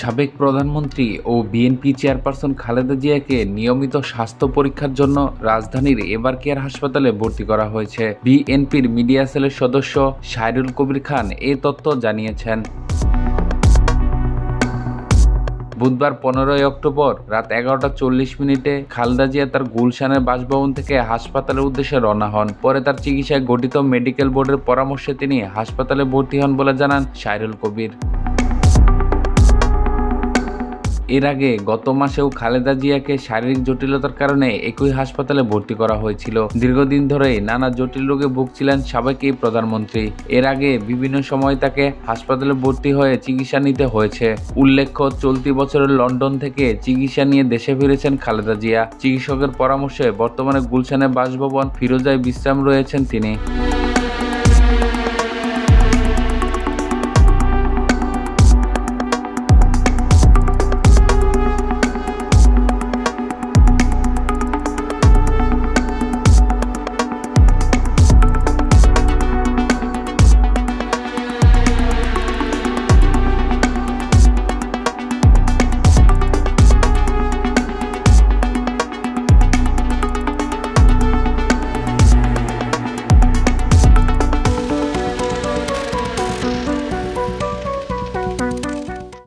সাবেক প্রধানমন্ত্রী ও BNP chairperson Khaleda জিয়াকে নিয়মিত স্বাস্থ্য পরীক্ষার জন্য রাজধানীর এভার কেয়ার হাসপাতালে ভর্তি করা হয়েছে। বিএনপির মিডিয়া সেলের সদস্য শায়রুল কবির খান এই তথ্য জানিয়েছেন। বুধবার 15 অক্টোবর রাত 11:40 খালেদা জিয়া তার গুলশানের বাসভবন থেকে হাসপাতালের উদ্দেশ্যে রওনা হন। পরে তার চিকিৎসায় গঠিত মেডিকেল বোর্ডের পরামর্শে তিনি হাসপাতালে ভর্তি হন বলে জানান শায়রুল কবির। এর আগে গত মাসেও খালেদা জিয়াকে শারীরিক জটিলতার কারণে একই হাসপাতালে ভর্তি করা হয়েছিল। দীর্ঘদিন ধরেই নানা জটিল রোগে ভুগছিলেন সাবেক এই প্রধানমন্ত্রী। এর আগে বিভিন্ন সময় তাকে হাসপাতালে ভর্তি হয়ে চিকিৎসা নিতে হয়েছে। উল্লেখ্য, চলতি বছরের লন্ডন থেকে চিকিৎসা নিয়ে দেশে ফিরেছেন খালেদা জিয়া। চিকিৎসকের পরামর্শে বর্তমানে গুলশানের বাসভবন ফিরোজায় বিশ্রাম রয়েছেন তিনি।